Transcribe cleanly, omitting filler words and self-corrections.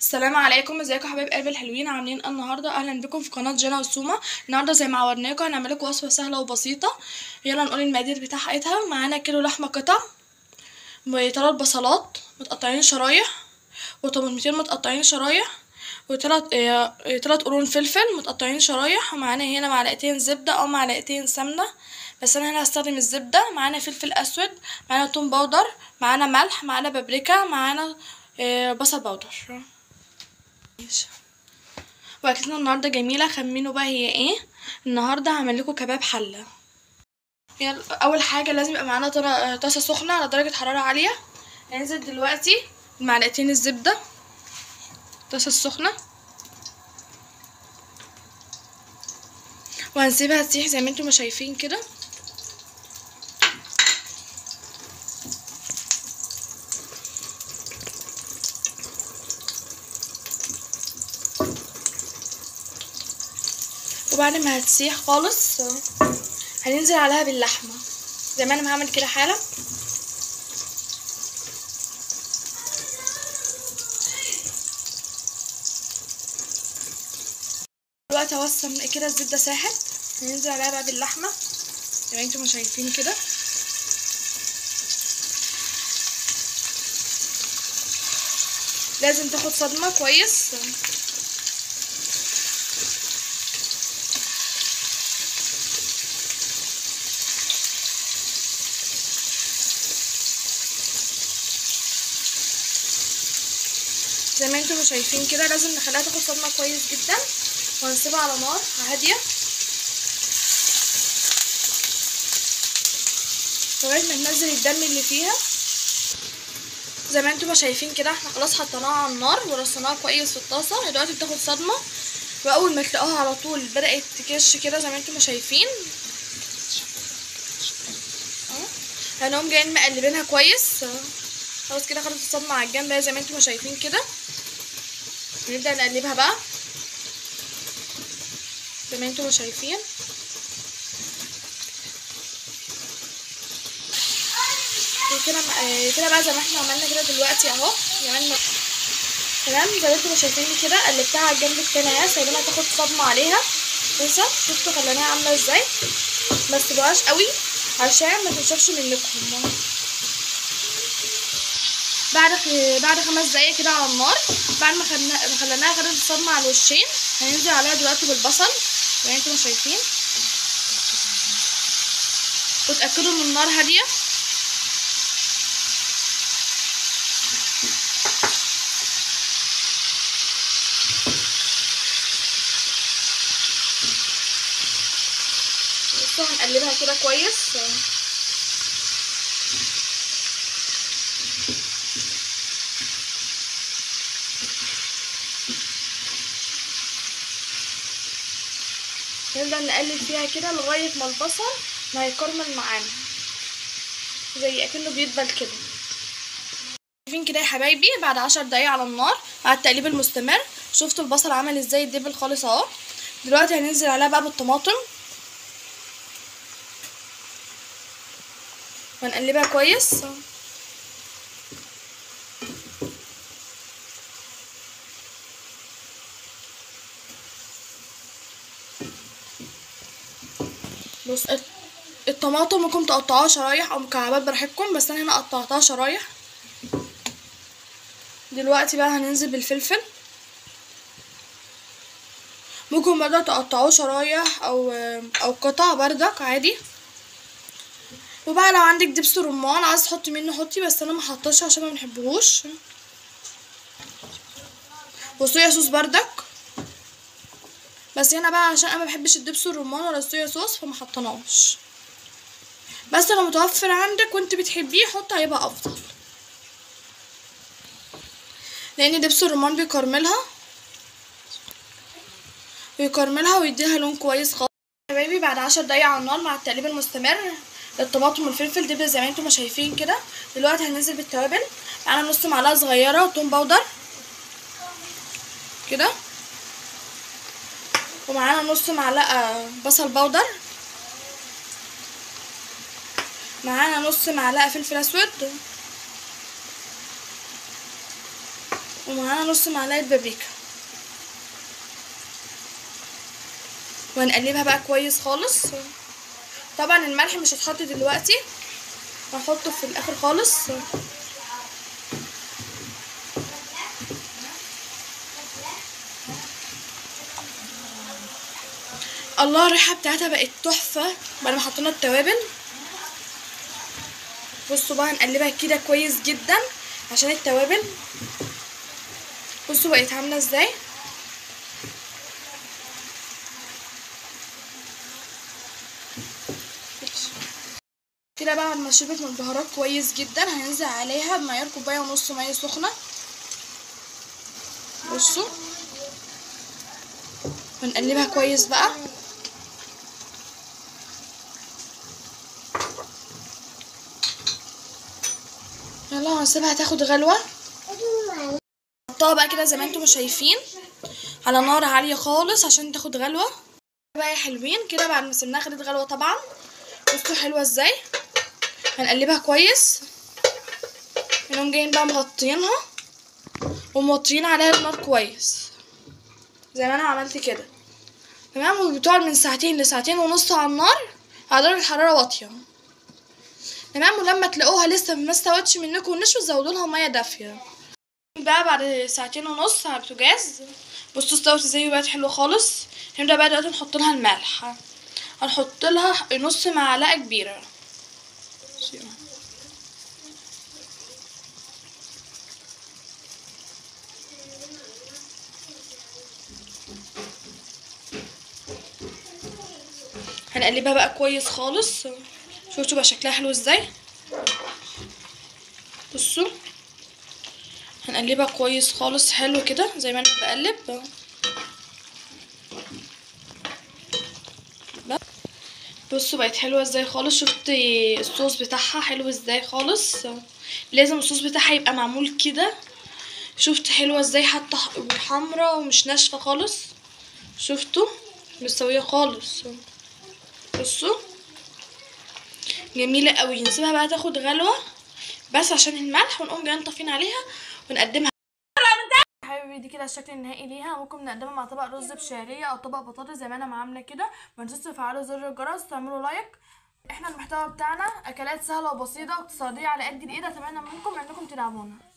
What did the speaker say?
السلام عليكم، ازيكم يا حبايب قلبي الحلوين؟ عاملين ايه النهارده؟ اهلا بكم في قناه جنى وسومه. النهارده زي ما عودناكم هنعمل لكم وصفه سهله وبسيطه. يلا نقول المقادير بتاعتها. معانا كيلو لحمه قطع، وثلاث بصلات متقطعين شرايح، وطماطمتين متقطعين شرايح، تلات قرون فلفل متقطعين شرايح. ومعانا هنا معلقتين زبده او معلقتين سمنه، بس انا هنا هستخدم الزبده. معانا فلفل اسود، معانا توم باودر، معانا ملح، معانا بابريكا، معانا بصل باودر. واكلتنا النهارده جميله. خمنوا بقى هي ايه؟ النهارده هعمل لكم كباب حله. يلا، اول حاجه لازم يبقى معانا طاسه سخنه على درجه حراره عاليه. هننزل دلوقتي بمعلقتين الزبده، الطاسه السخنه، وهنسيبها تسيح زي ما انتم ما شايفين كده. وبعد ما هتسيح خالص هننزل عليها باللحمه زي ما انا هعمل كده حالا. دلوقتي اوصل كده الزبده ساحت، هننزل عليها بقى باللحمه زي ما انتم ما شايفين كده. لازم تاخد صدمه كويس. زي ما انتم شايفين كده لازم نخليها تاخد صدمه كويس جدا، وهنسيبها على نار هاديه لغايه ما تنزل الدم اللي فيها. زي ما انتم شايفين كده احنا خلاص حطيناها على النار ورصيناها كويس في الطاسه. دلوقتي بتاخد صدمه، واول ما تلاقوها على طول بدات تكش كده زي ما انتم شايفين هنقوم جايين مقلبينها كويس. خلاص كده خدت الصدمه على الجنب زي ما انتم شايفين كده. نبدا نقلبها بقى زي ما انتم شايفين كده بقى زي ما احنا عملنا كده دلوقتي اهو. عملنا تمام زي ما انتم شايفين كده. قلبتها على الجنب التاني اهي، سايبينها تاخد صدمه عليها. بصوا شفتوا خليناها عامله ازاي؟ ما تسيبوهاش قوي عشان ما تنشفش منكم. بعد 5 دقايق كده على النار، بعد ما خليناها خدت الصدمه على الوشين، هننزل عليها دلوقتي بالبصل زي ما انتم شايفين. وتاكدوا ان النار هاديه. بصوا هنقلبها كده كويس. نفضل نقلب فيها كده لغايه ما البصل ما يكرمل معانا زي اكنه بيدبل كده. شايفين كده يا حبايبي بعد 10 دقايق على النار مع التقليب المستمر. شفتوا البصل عمل ازاي؟ يدبل خالص اهو. دلوقتي هننزل عليها بقى بالطماطم ونقلبها كويس. بص الطماطم ممكن تقطعوها شرايح او مكعبات براحتكم، بس انا هنا قطعتها شرايح. دلوقتي بقى هننزل بالفلفل، ممكن برضه تقطعوه شرايح او قطع بردك عادي. وبقى لو عندك دبس رمان عايز تحطي منه حطي، بس انا ما حطيتش عشان ما بنحبهوش. وصويا صوص بردك، بس هنا بقى عشان انا ما بحبش الدبس الرمان ولا الصويا صوص فما حطيناش. بس لو متوفر عندك وانت بتحبيه حط، هيبقى افضل، لان دبس الرمان بيكرملها ويديها لون كويس خالص. يا حبايبي بعد 10 دقايق على النار مع التقليب المستمر للطماطم والفلفل دبل زي ما انتم ما شايفين كده. دلوقتي هننزل بالتوابل. معانا نص معلقه صغيره توم باودر كده، ومعانا نص معلقه بصل باودر، معانا نص معلقه فلفل اسود، ومعانا نص معلقه بابريكا، وهنقلبها بقى كويس خالص. طبعا الملح مش هتحط دلوقتي، هحطه في الاخر خالص. الله، الريحه بتاعتها بقت تحفه بعد ما حطينا التوابل. بصوا بقى هنقلبها كده كويس جدا عشان التوابل. بصوا بقت عامله ازاي. كده بقى لما شربت من البهارات كويس جدا هننزل عليها بمعيار كوبايه ونص ميه سخنه. بصوا ونقلبها كويس بقى. يلا هنسيبها تاخد غلوه. حطها بقى كده زي ما انتم شايفين على نار عاليه خالص عشان تاخد غلوه بقى يا حلوين. كده بعد ما سيبناها خدت غلوه طبعا. بصوا حلوه ازاي. هنقلبها كويس، هنقوم جايين بقى مغطيينها وموطيين عليها النار كويس زي ما انا عملت كده. تمام. وبتقعد من ساعتين لساعتين ونص على النار على درجه حراره واطيه. تمام. ولما تلاقوها لسه ما استوتش منكم ونشف زودوا لها ميه دافيه بقى بعد ساعتين ونص على البوتاجاز. بصوا استوت ازاي وبقت حلوه خالص. هنبدا بقى دلوقتي نحط لها الملح. هنحط لها نص معلقه كبيره. هنقلبها بقى كويس خالص. شفتوا بقى شكلها حلو ازاي. بصوا هنقلبها كويس خالص حلو كده زي ما انا بقلب. بصوا بقت حلوه ازاي خالص. شفت الصوص بتاعها حلو ازاي خالص. لازم الصوص بتاعها يبقى معمول كده. شفت حلوه ازاي حتى حمرا ومش ناشفه خالص. شفتوا مستويه خالص. بصوا جميله قوي. نسيبها بقى تاخد غلوه بس عشان الملح ونقوم جايين طافين عليها ونقدمها. حبيبي دي كده الشكل النهائي ليها. ممكن نقدمها مع طبق رز بشعريه او طبق بطاطس زي ما انا ما عامله كده. ما تنسوش تفعلوا زر الجرس وتعملوا لايك. احنا المحتوى بتاعنا اكلات سهله وبسيطه واقتصاديه على قد الايد. اتمنى منكم انكم تدعمونا.